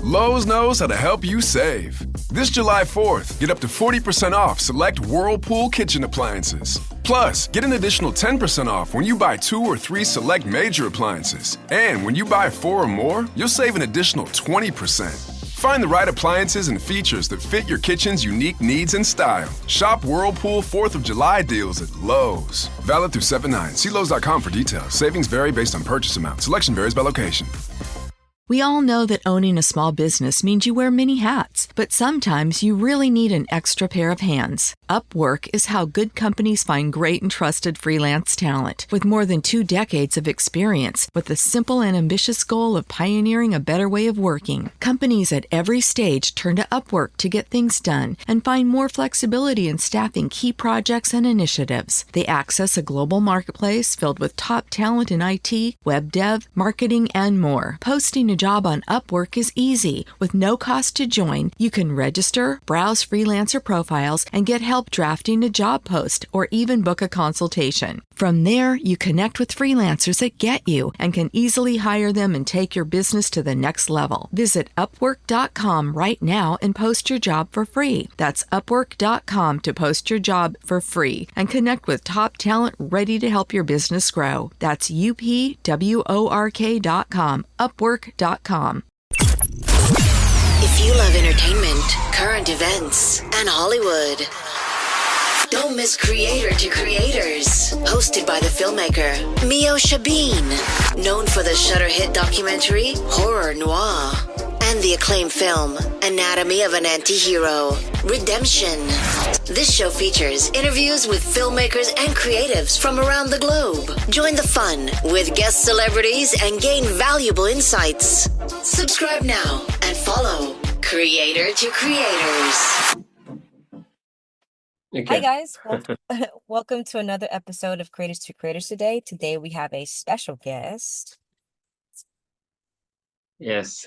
Lowe's knows how to help you save. This July 4th, get up to 40% off select Whirlpool kitchen appliances. Plus, get an additional 10% off when you buy 2 or 3 select major appliances. And when you buy 4 or more, you'll save an additional 20%. Find the right appliances and features that fit your kitchen's unique needs and style. Shop Whirlpool 4th of July deals at Lowe's. Valid through 7/9. See Lowe's.com for details. Savings vary based on purchase amount. Selection varies by location. We all know that owning a small business means you wear many hats, but sometimes you really need an extra pair of hands. Upwork is how good companies find great and trusted freelance talent. With more than 2 decades of experience, with the simple and ambitious goal of pioneering a better way of working, companies at every stage turn to Upwork to get things done and find more flexibility in staffing key projects and initiatives. They access a global marketplace filled with top talent in IT, web dev, marketing, and more. Posting a job on Upwork is easy. With no cost to join, you can register, browse freelancer profiles, and get help drafting a job post or even book a consultation. From there, you connect with freelancers that get you and can easily hire them and take your business to the next level. Visit Upwork.com right now and post your job for free. That's Upwork.com to post your job for free and connect with top talent ready to help your business grow. That's UPWORK.com, Upwork.com. If you love entertainment, current events, and Hollywood, don't miss Creator to Creators, hosted by the filmmaker Meosha, known for the Shudder hit documentary Horror Noir and the acclaimed film Anatomy of an Anti-Hero, Redemption. This show features interviews with filmmakers and creatives from around the globe. Join the fun with guest celebrities and gain valuable insights. Subscribe now and follow Creator to Creators. Okay. Hi guys, welcome to another episode of Creators to Creators today. Today we have a special guest. Yes.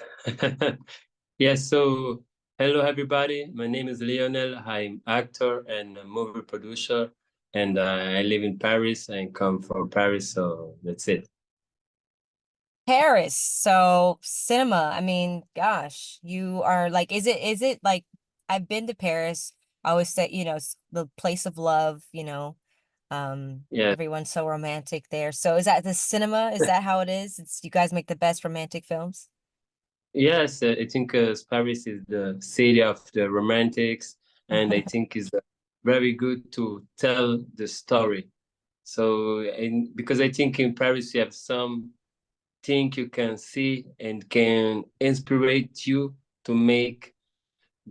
Yes, so hello everybody. My name is Lionel. I'm actor and a movie producer, and I live in Paris. I come from Paris, so that's it. Paris, so cinema. I mean, gosh, you are like, is it like, I've been to Paris. I always say, it's the place of love, Yeah. everyone's so romantic there. So is that the cinema? Is that how it is? You guys make the best romantic films? Yes, I think Paris is the city of the romantics, and I think it's very good to tell the story. So, because I think in Paris you have something you can see and can inspire you to make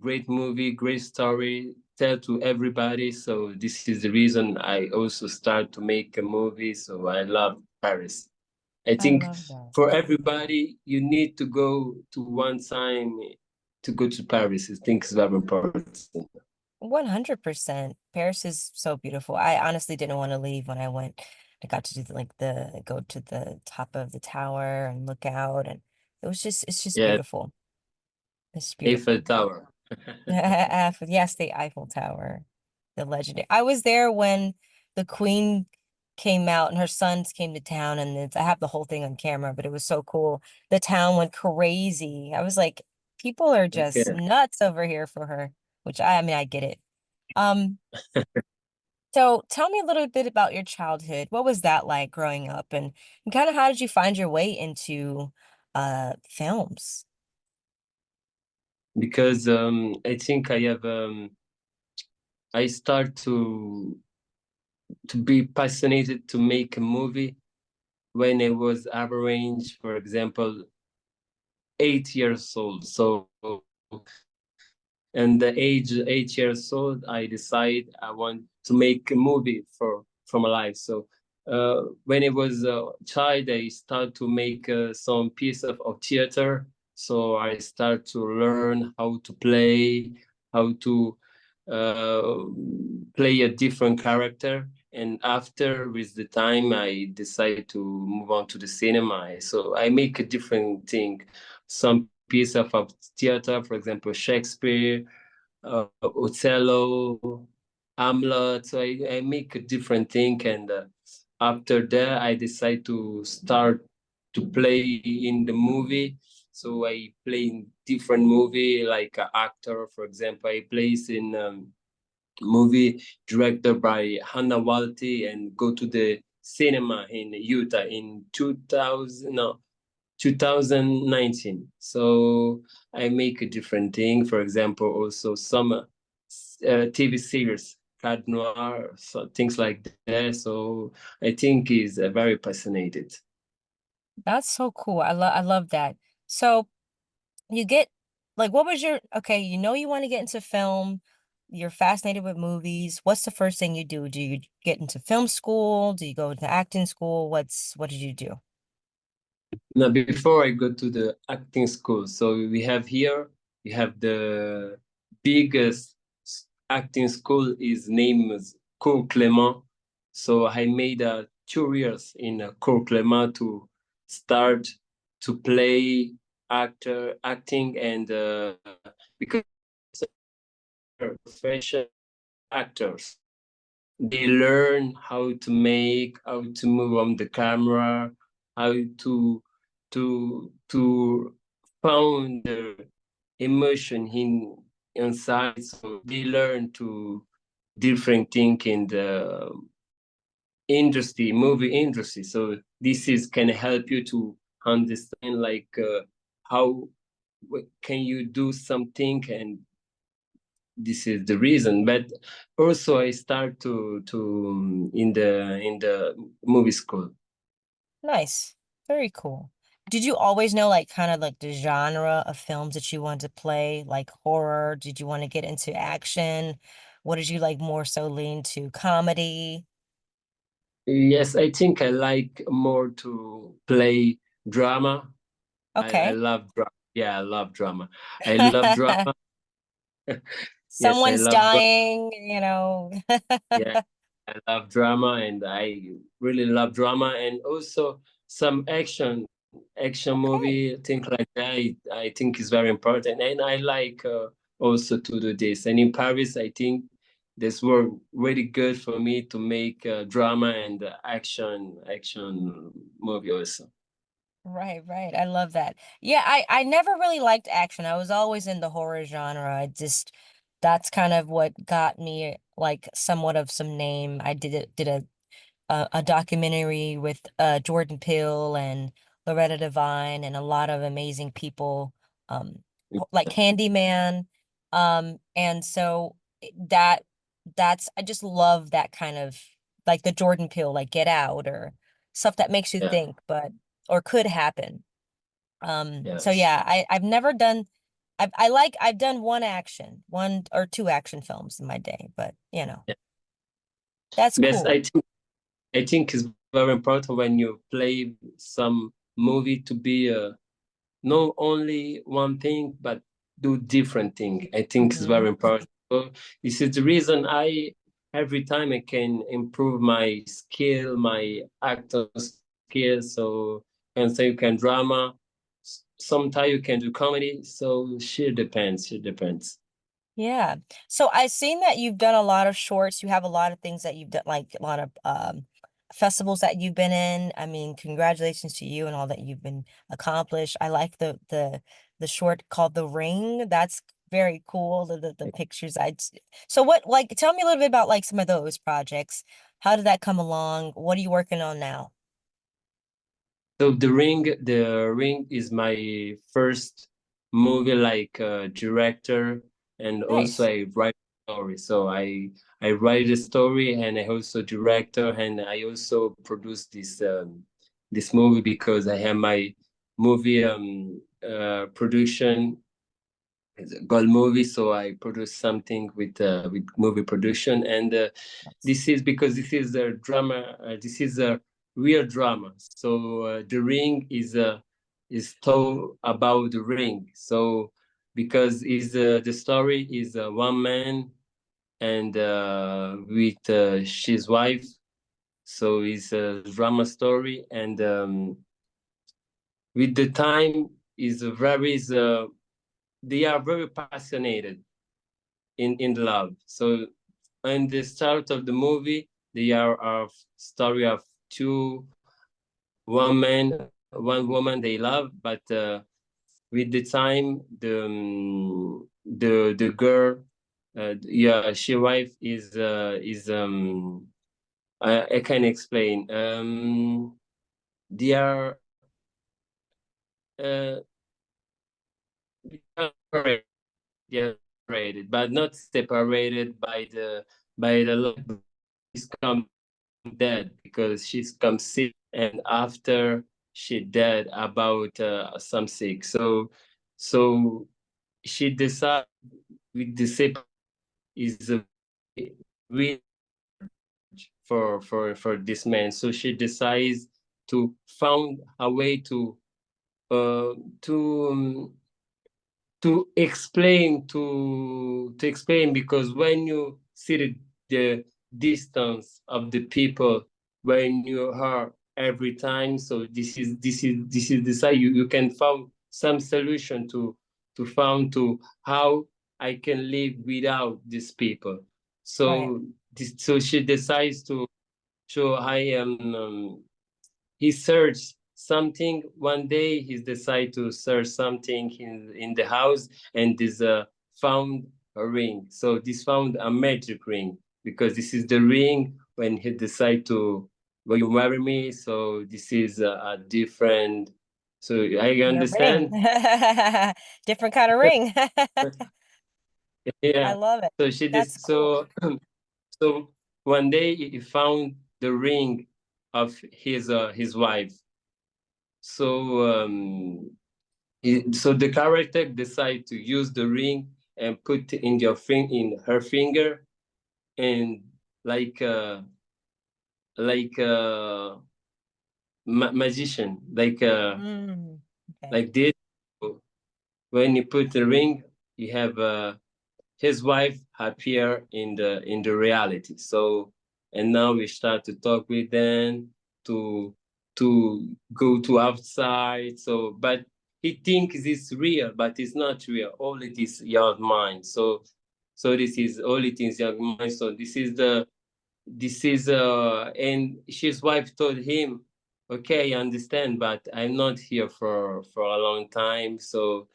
great movie, great story, tell to everybody. So this is the reason I also start to make a movie. So I love Paris. I think for everybody, you need to go to one time to go to Paris. I think it's very important. 100%. Paris is so beautiful. I honestly didn't want to leave when I went. I got to do go to the top of the tower and look out, and it's just beautiful. It's beautiful. Eiffel Tower. Yes, the Eiffel Tower, the legendary. I was there when the Queen came out and her sons came to town, and I have the whole thing on camera, but it was so cool. The town went crazy. I was like, people are just nuts over here for her, which I mean, I get it. So tell me a little bit about your childhood. What was that like growing up, and kind of how did you find your way into films? Because I think I start to be passionate to make a movie when I was average, for example, 8 years old. So, and the age 8 years old, I decide I want to make a movie for my life. So when I was a child, I start to make some piece of theater. So I start to learn how to play, how to play a different character. And after, with the time, I decide to move on to the cinema. So I make a different thing. Some piece of theater, for example, Shakespeare, Othello, Hamlet. So I make a different thing. And after that, I decide to start to play in the movie. So I play in different movie, like an actor, for example. I plays in movie directed by Hannah Walty and go to the cinema in Utah in 2019. So I make a different thing. For example, also some TV series, Cad Noir, so things like that. So I think he's very passionate. That's so cool. I love that. So you get like what was your okay, you know you want to get into film, you're fascinated with movies. What's the first thing you do? Do you get into film school? Do you go to acting school? What did you do? Now, before I go to the acting school, so we have here, we have the biggest acting school is named Cours Clément. So I made 2 years in Cours Clément to start to play acting and because professional actors. They learn how to move on the camera, how to found the emotion inside. So they learn to different thing in the industry, movie industry. So this is can help you to understand like how can you do something, and this is the reason. But also I start to in the movie school. Nice. Very cool. Did you always know like kind of like the genre of films that you wanted to play, like horror? Did you want to get into action? What did you like more so lean to comedy? Yes, I think I like more to play drama. I Okay. love drama. Yeah, I love drama. I love drama. Yes, I Someone's love drama. dying, Yeah, I love drama, and I really love drama, and also some action Okay. movie, things like that. I think is very important, and I like also to do this. And in Paris, I think this were really good for me to make drama and action movie also. Right, right. I love that. Yeah, I never really liked action. I was always in the horror genre. I just that's kind of what got me like somewhat of some name. I did a documentary with Jordan Peele and Loretta Devine and a lot of amazing people, like Candyman. And so that's I just love that kind of like the Jordan Peele, like Get Out or stuff that makes you Yeah, think, but or could happen. So yes. yeah, I've never done I've done one or two action films in my day, but Yeah. that's Yes, cool. I think it's very important when you play some movie to be not only one thing, but do different thing. I think it's Hmm. very important. So this is the reason I every time I can improve my skill, my actor skill. So and say you can drama, sometimes you can do comedy. So shit depends. It depends. Yeah. So I've seen that you've done a lot of shorts. You have a lot of things that you've done, like a lot of festivals that you've been in. I mean, congratulations to you and all that you've been accomplished. I like the short called The Ring. That's very cool. The pictures so what like tell me a little bit about like some of those projects. How did that come along? What are you working on now? So the Ring is my first movie like director, and also Nice. I write story. So I write a story, and I also director, and I also produce this movie because I have my movie production. It's a gold movie, so I produce something with movie production, and this is because this is a drama. This is a real drama. So the ring is told about the ring. So because is the story is one man and with his wife. So it's a drama story, and with the time is a very is they are very passionate in love. So in the start of the movie, they are a story of two one man, one woman they love, but with the time, the girl, yeah, she wife is I can explain. They are uh, separated, yeah, separated, but not separated by the life. She's come dead because she's come sick, and after she dead about some sick. So she decided with the separate is a real for this man. So she decides to found a way uh to um, to explain, because when you see the distance of the people when you are every time, so this is the side you can find some solution to found to how I can live without these people. Right. So she decides to show I am he searched something one day. He decided to search something in the house, and this found a ring. So this found a magic ring, because this is the ring when he decided to, will you marry me? So this is a different, so I The ring. understand. Different kind of ring. I Yeah, love it. so she That's just cool. so one day he found the ring of his wife. So the character decide to use the ring and put in her finger, and like like a magician, Okay. like this. When you put the ring, you have his wife appear in the reality. So, and now we start to talk with them, to go to outside. So, but he thinks it's real, but it's not real. All it is your mind. So this is all it is your mind. So this is and his wife told him, okay, I understand, but I'm not here for a long time. So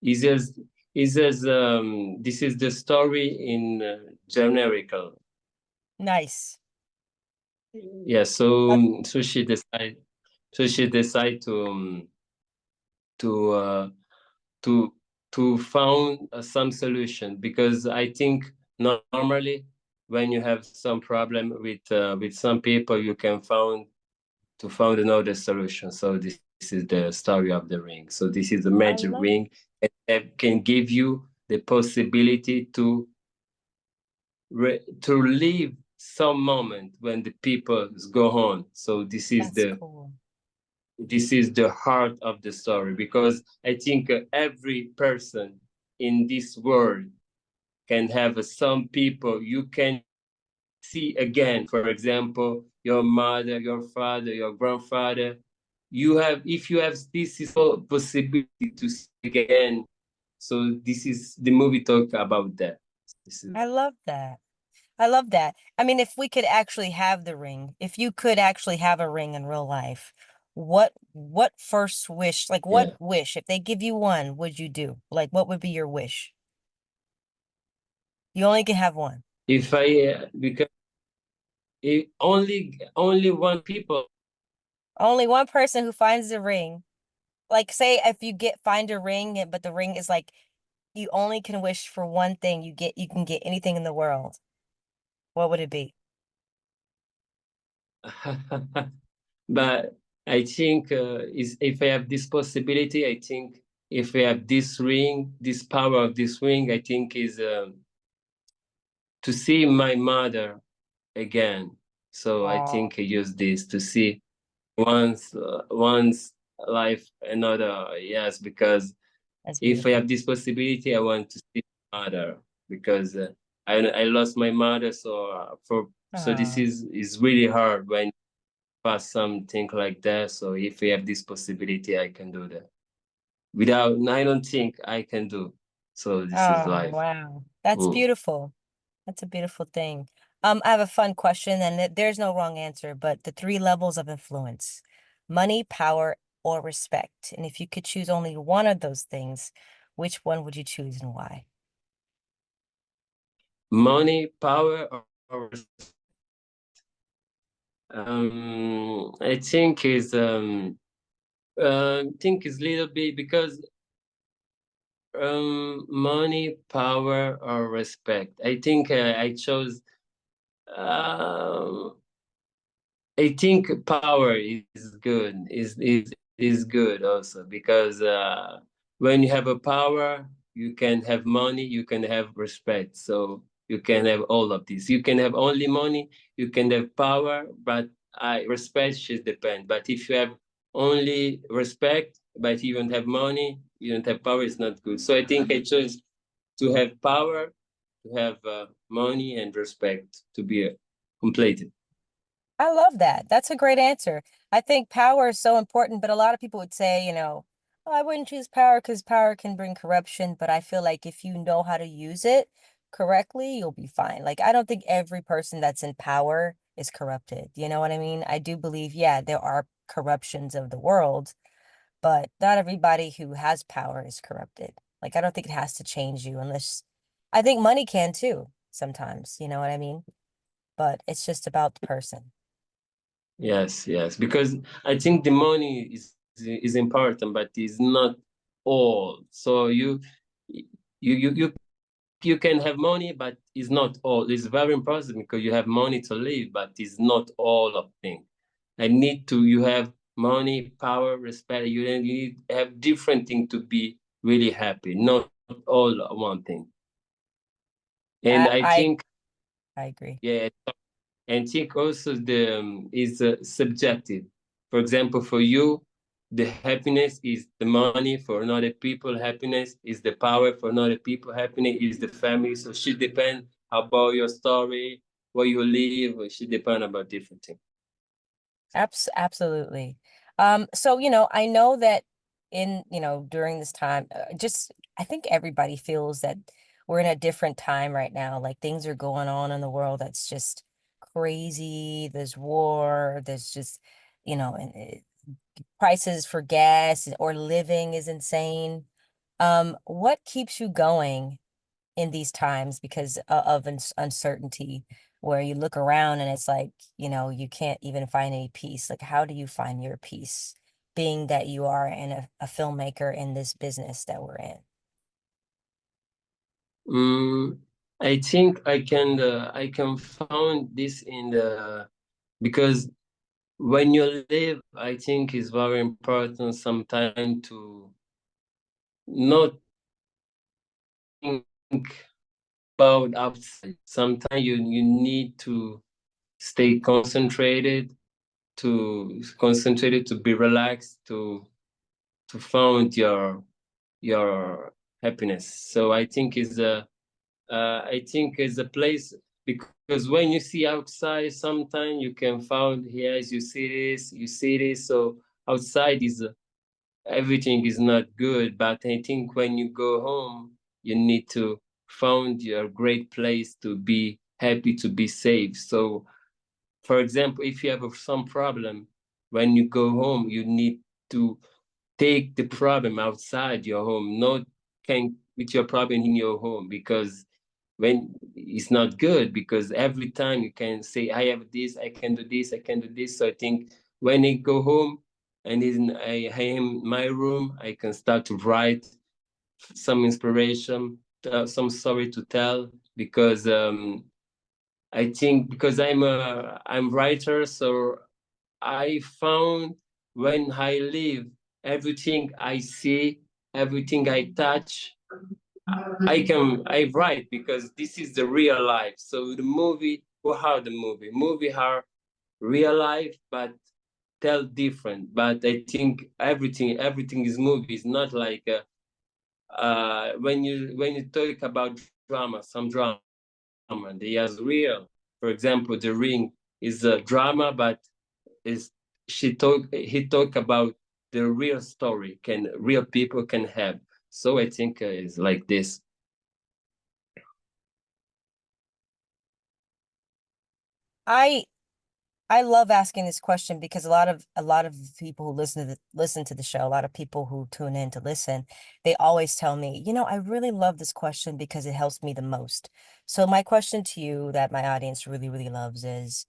is just this is the story in generical. Nice. Yeah. That- So she decide to to found some solution, because I think normally when you have some problem with some people, you can found another solution. So this is the story of the ring. So this is the I magic love it. ring that can give you the possibility to live some moment when the people go on. So That's cool. this is the heart of the story, because I think every person in this world can have some people you can see again. For example, your mother, your father, your grandfather. You have, if you have this is possibility to see again. So this is the movie talk about that. This is I love that. I love that. I mean, if we could actually have the ring, if you could actually have a ring in real life, what first wish, like what yeah. wish, if they give you one, would you do? Like what would be your wish? You only can have one. If I because only one people. Only one person who finds the ring. Like say if you find a ring, but the ring is like you only can wish for one thing, you can get anything in the world. What would it be? But I think is if I have this possibility, I think if I have this ring, this power of this ring, I think is to see my mother again. So I Oh, think I use this to see once life another. Yes, because that's if I beautiful. have this possibility, I want to see my mother, because I lost my mother. So this Oh, is really hard when pass something like that. So if we have this possibility, I can do that. Without, I don't think I can do. So this is oh, life. wow. That's Mm. beautiful. That's a beautiful thing. I have a fun question, and there's no wrong answer, but the three levels of influence: money, power, or respect? And if you could choose only one of those things, which one would you choose and why? Money, power, or I think is little bit because money, power, or respect. I think I chose. Um, I think power is good. Is good also because when you have a power, you can have money, you can have respect. So you can have all of this. You can have only money, you can have power, but respect should depend. But if you have only respect, but you don't have money, you don't have power, it's not good. So I think I chose to have power, to have money and respect to be completed. I love that. That's a great answer. I think power is so important, but a lot of people would say, oh, I wouldn't choose power because power can bring corruption. But I feel like if you know how to use it correctly, you'll be fine. Like, I don't think every person that's in power is corrupted. You know what I mean? I do believe, yeah, there are corruptions of the world, but not everybody who has power is corrupted. Like, I don't think it has to change you unless I think money can too sometimes. You know what I mean? But it's just about the person. Yes, yes, because I think the money is important, but it's not all. So you can have money, but it's not all. It's very important because you have money to live, but it's not all of things. I need to you have money, power, respect. You need to have different things to be really happy, not all one thing. And I I I think I agree. yeah, and think also the is subjective. For example, for you, the happiness is the money. For another people, happiness is the power. For another people, happiness is the family. So should depend about your story, where you live. It should depend about different things. Absolutely. So, I know that during this time, just I think everybody feels that we're in a different time right now. Like things are going on in the world that's just crazy. There's war, there's just, and prices for gas or living is insane. What keeps you going in these times because of uncertainty where you look around and it's like, you can't even find any peace. Like, how do you find your peace being that you are a filmmaker in this business that we're in? Mm, I think I can found this in the because when you live, I think it's very important sometimes to not think about outside. Sometimes you need to stay concentrated to be relaxed to find your happiness. So I think is a place because when you see outside, sometimes you can find yes you see this. So outside is everything is not good, but I think when you go home, you need to find your great place to be happy, to be safe. So, for example, if you have some problem, when you go home, you need to take the problem outside your home, not can with your problem in your home because when it's not good because every time you can say I have this, I can do this, I can do this. So I think when I go home and I am my room, I can start to write some inspiration, some story to tell because I think because I'm writer, so I found when I live, everything I see, everything I touch, I write because this is the real life. So the movie, what are the movie? Movie are real life, but tell different. But I think everything is movie. It's not like when you talk about drama, some drama they are real. For example, The Ring is a drama, but is he talk about the real story can real people can have. So I think it's like this. I I love asking this question because a lot of people who listen to the show, a lot of people who tune in to listen, they always tell me, I really love this question because it helps me the most. So my question to you that my audience really, really loves is,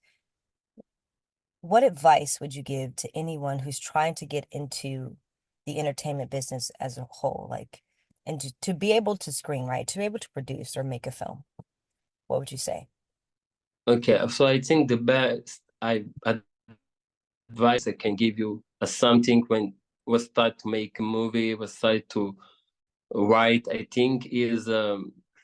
what advice would you give to anyone who's trying to get into the entertainment business as a whole, like, and to be able to screenwrite, to be able to produce or make a film? What would you say? Okay, so I think the best advice I can give you as something when we start to make a movie, we start to write, I think is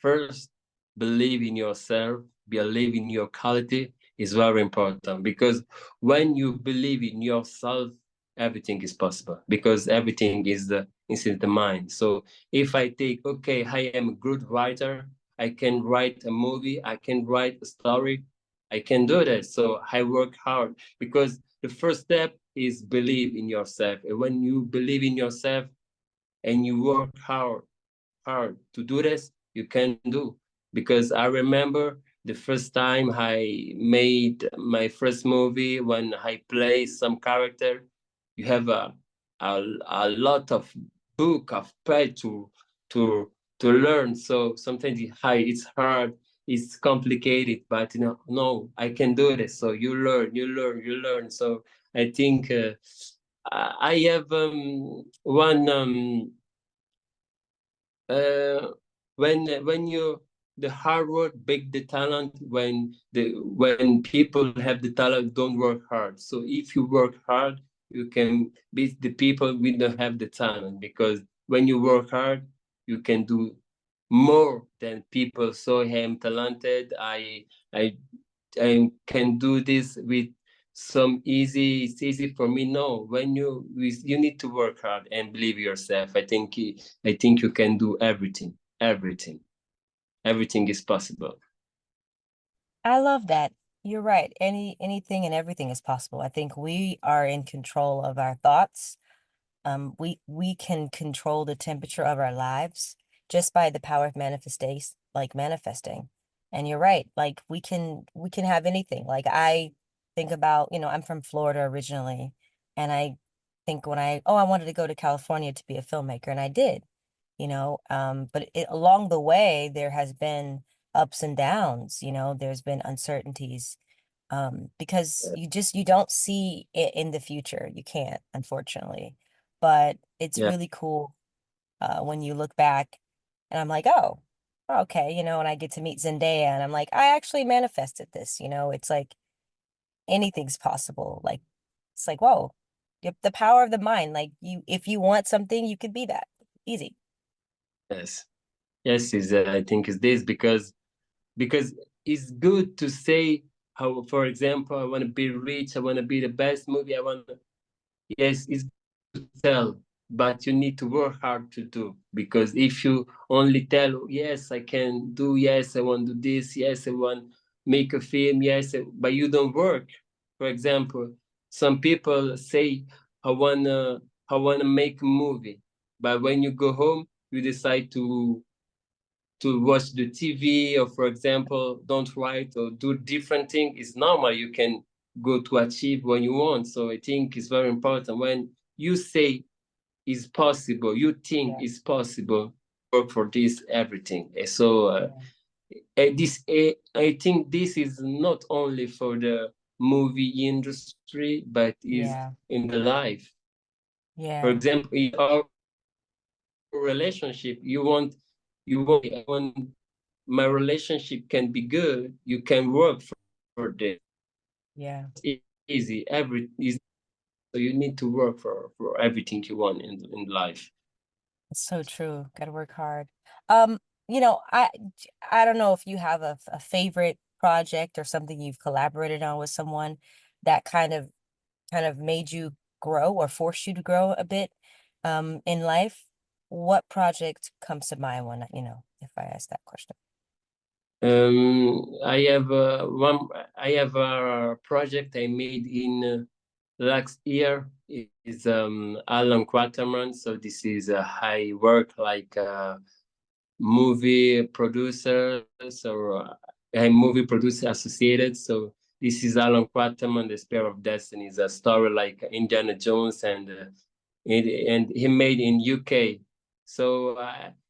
first believe in yourself, believe in your quality is very important, because when you believe in yourself, everything is possible, because everything is in the mind. So if I take, okay, I am a good writer, I can write a movie, I can write a story, I can do that. So I work hard, because the first step is believe in yourself. And when you believe in yourself and you work hard to do this, you can do. Because I remember the first time I made my first movie, when I play some character, you have a lot of book of page to to learn. So sometimes it's hard, it's complicated, but no, I can do this. So you learn, you learn, you learn. So I think I have one when you the hard work big the talent. When people have the talent, don't work hard. So if you work hard, you can beat the people we don't have the talent, because when you work hard, you can do more than people. So I am talented, I I can do this with some easy. It's easy for me. No, when you need to work hard and believe yourself. I think you can do everything. Everything is possible. I love that. You're right. Anything and everything is possible. I think we are in control of our thoughts. We can control the temperature of our lives just by the power of manifestation, like manifesting. And you're right. Like we can have anything. Like I think about, I'm from Florida originally, and I think when I wanted to go to California to be a filmmaker, and I did, but along the way there has been ups and downs, there's been uncertainties, because you don't see it in the future. You can't, unfortunately. But it's Yeah. really cool when you look back, and I'm like, oh, okay, and I get to meet Zendaya, and I'm like, I actually manifested this. It's like anything's possible. Like it's like, whoa, the power of the mind. Like if you want something, you could be that. Easy. Yes. Yes, is I think is this, because it's good to say how, for example, I want to be rich, I want to be the best movie, I want. Yes, it's good to tell, but you need to work hard to do. Because if you only tell, yes, I can do, yes, I want to do this, yes, I want make a film, yes, but you don't work. For example, some people say, I wanna, I wanna make a movie, but when you go home, you decide to watch the TV, or for example, don't write or do different thing. It's normal. You can go to achieve what you want. So I think it's very important when you say it's possible, you think Yeah. it's possible, work for this, everything. So Yeah. I think this is not only for the movie industry, but is Yeah. in the life. For Yeah. example, in our relationship, I want my relationship can be good, you can work for this. Yeah. It's easy. So you need to work for everything you want in life. It's so true. Gotta work hard. Um, I don't know if you have a favorite project or something you've collaborated on with someone that kind of made you grow or forced you to grow a bit in life. What project comes to mind when, if I ask that question? I have I have a project I made in last year. Is Alan Quaterman. So this is a high work like movie producers, or a movie producer associated. So this is Alan Quatermain, The Spear of Destiny. It's a story like Indiana Jones, and he made in UK. So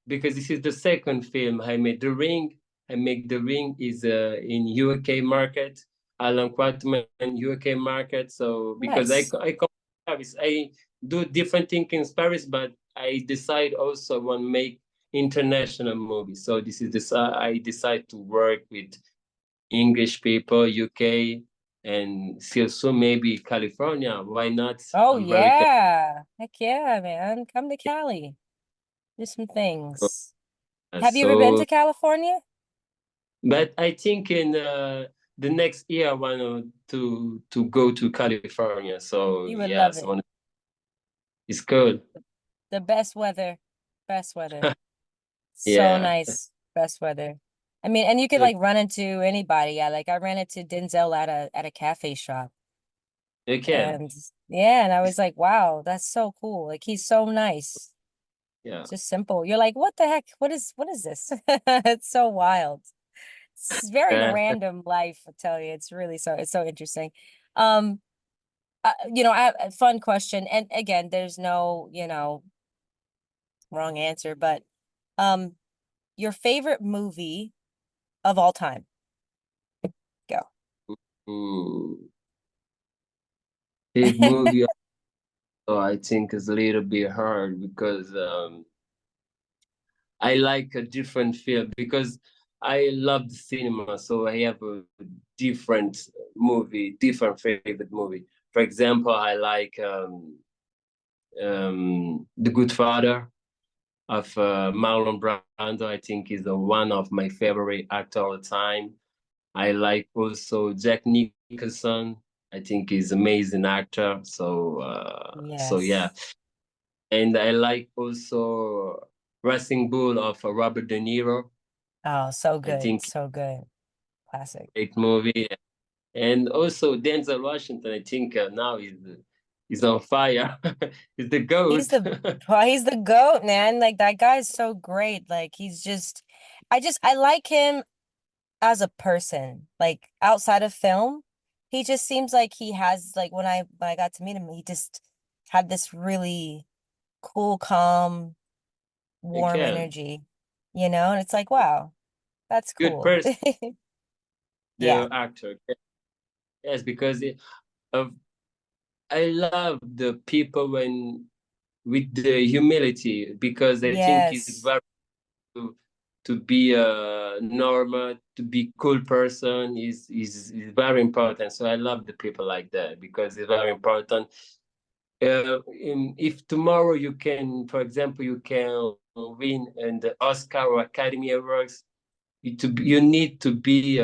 because this is the second film I made, The Ring. I make The Ring is in UK market, Alan Quatermain UK market. So because Nice. I come to Paris, I do different things in Paris, but I decide also I want to make international movies. So this is this I decide to work with English people, UK, and still soon maybe California. Why not? Oh I'm very yeah. Heck yeah, man. Come to Cali. Do some things. Have you ever been so. to California? But I think in the next year I want to go to California. So You would love yes, it. it's good. The best weather. Best weather. So Yeah, nice. Best weather. I mean, and you could like run into anybody. Yeah, like I ran into Denzel at a cafe shop. you can. And yeah, and I was like, wow, that's so cool. Like he's so nice. Yeah. Just simple. You're like, what the heck? What is this? It's so wild. It's very random life, I tell you. It's so interesting. Um, I have a fun question. And again, there's no, wrong answer, but um, your favorite movie of all time. Go. Mm. Big movie. So I think is a little bit hard because I like a different film because I love the cinema. So I have a different movie, different favorite movie. For example, I like The Good Father of Marlon Brando. I think is one of my favorite actor all the time. I like also Jack Nicholson. I think he's amazing actor. So yeah, Yes. and I like also Racing Bull of Robert De Niro. Oh, so I good. think So good. Classic. great movie, and also Denzel Washington. I think now he's on fire. He's the He's goat. he's the GOAT, man. Like that guy is so great. Like I like him as a person. Like outside of film, he just seems like he has like when I got to meet him, he just had this really cool, calm, You warm can. energy, And it's like, wow, that's Good cool. person, Yeah. the actor. Yes, because of I love the people when with the humility because I think it's Yes. very to be a normal, to be cool person is very important. So I love the people like that because it's very important. If tomorrow you can, for example, you can win in the Oscar or Academy Awards, you need to be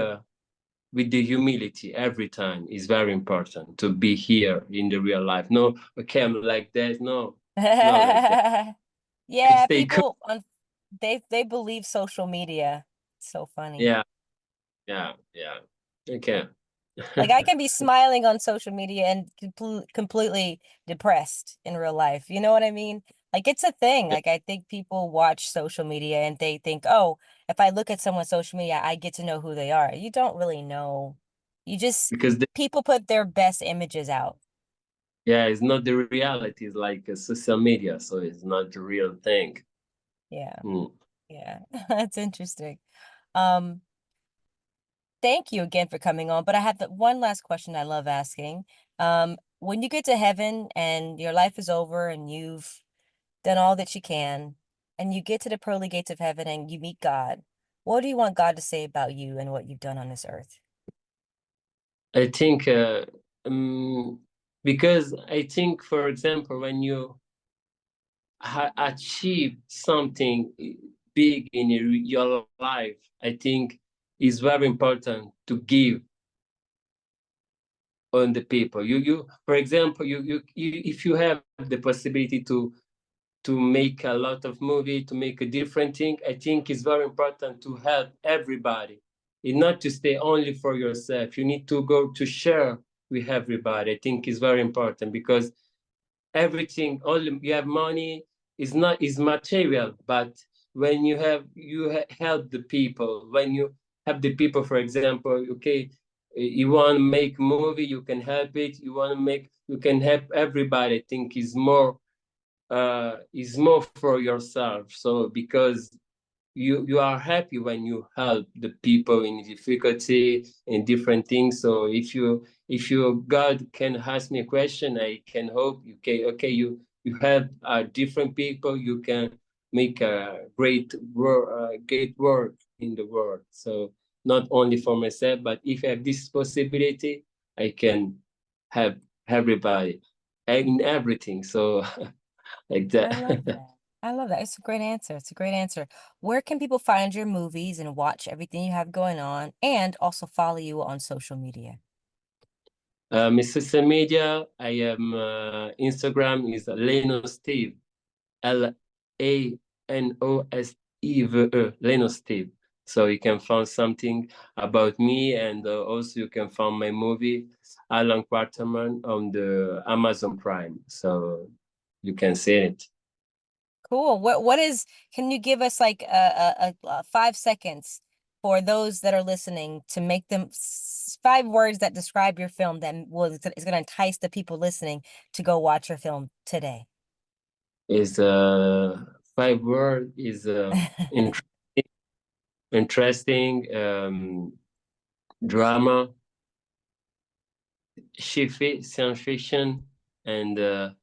with the humility every time. Is very important to be here in the real life. No, okay, I'm like that. No, not like that. I Yeah, stay cool. people on they believe social media. It's so funny. Yeah, yeah. Okay. Like I can be smiling on social media and completely depressed in real life. You know what I mean? Like it's a thing. Like I think people watch social media and they think, "Oh, if I look at someone's social media, I get to know who they are." You don't really know. You just Because people put their best images out. yeah, it's not the reality. It's like a social media, so it's not the real thing. Yeah. Mm. Yeah. That's interesting. Um Thank you again for coming on. But I have the one last question I love asking. When you get to heaven and your life is over and you've done all that you can, and you get to the pearly gates of heaven and you meet God, what do you want God to say about you and what you've done on this earth? I think because I think, for example, when you achieve something big in your life, I think it's very important to give on the people. For example, if you have the possibility to make a lot of movie, to make a different thing, I think it's very important to help everybody. And not to stay only for yourself. You need to go to share with everybody. I think it's very important because everything, all you have money is not is material, but when you help the people, when you have the people, for example, okay, you want to make movie, you can help it. You want to make, you can help everybody. I think is more for yourself. So because you are happy when you help the people in difficulty and different things. So if you God can ask me a question, I can hope you have different people, you can make a great work in the world. So not only for myself, but if I have this possibility, I can help everybody in everything. So like I love that. that. I love that. It's a great answer. It's a great answer. Where can people find your movies and watch everything you have going on and also follow you on social media? Social media, I am Instagram is Leno Steve, Lanostive, Leno Steve. So you can find something about me, and also you can find my movie Alan Quarterman on the Amazon Prime. So you can see it. Cool. Can you give us like a 5 seconds for those that are listening to make them 5 words that describe your film that is going to entice the people listening to go watch your film today? Is 5 word is interesting, drama, science fiction, and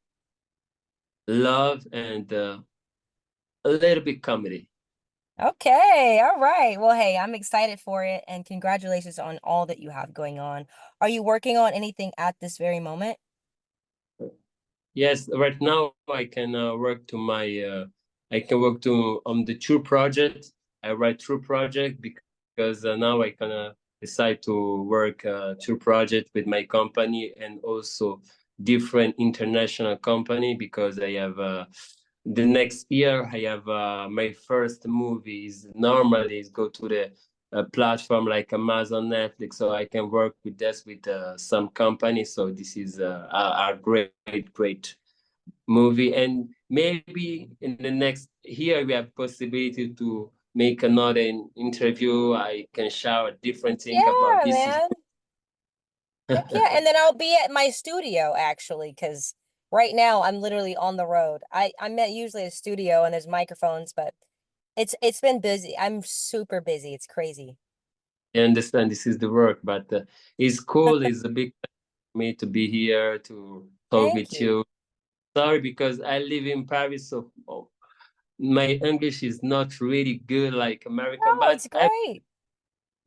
love, and a little bit comedy. Okay, all right. Well, hey, I'm excited for it and congratulations on all that you have going on. Are you working on anything at this very moment? Yes, right now I can work to on the true project. I write true project because now I can decide to work true project with my company and also different international company because I have the next year I have my first movies normally is go to the platform like Amazon, Netflix, so I can work with this with some companies. So this is a great movie, and maybe in the next year we have possibility to make another interview. I can share a different thing about Yeah, this. Is man. Heck yeah. And then I'll be at my studio actually, because right now I'm literally on the road. I'm at usually a studio and there's microphones, but it's been busy. I'm super busy. It's crazy. I understand this is the work, but it's cool. It's a big pleasure for me to be here to talk Thank with you. you. Sorry because I live in Paris, so my English is not really good like American, No, it's great.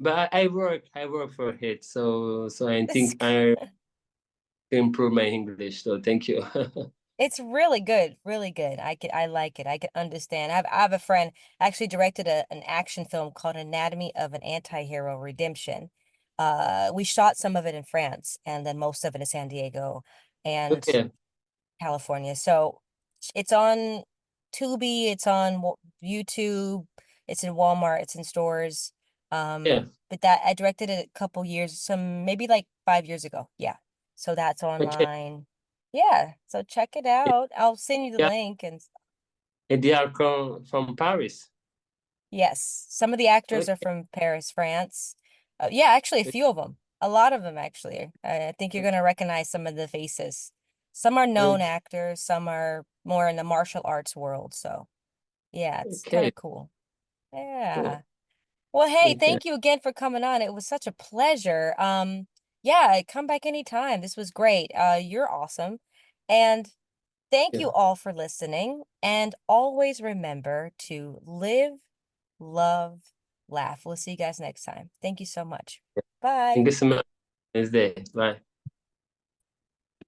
but I work for it. So I This think I improve my English. So thank you. It's really good, really good. I like it. I can understand. I have a friend actually directed an action film called Anatomy of an Anti-Hero Redemption. We shot some of it in France and then most of it in San Diego and Okay, California. So it's on Tubi, it's on YouTube, it's in Walmart, it's in stores. yeah, But that I directed it a couple years, some maybe like 5 years ago. Yeah. So that's okay. online. Yeah. So check it out. I'll send you the Yeah, link and and they are from Paris. yes, some of the actors are Okay, from Paris, France. Yeah, actually, a few of them. A lot of them, actually. I think you're gonna recognize some of the faces. Some are known okay, actors, some are more in the martial arts world. So, yeah, it's kind okay, of cool. cool. Yeah. Well, hey, Okay, thank you again for coming on. It was such a pleasure. Yeah, come back anytime. This was great. You're awesome. And thank yeah. you all for listening. And always remember to live, love, laugh. We'll see you guys next time. Thank you so much. Bye. Thank you so much. Nice day. Bye.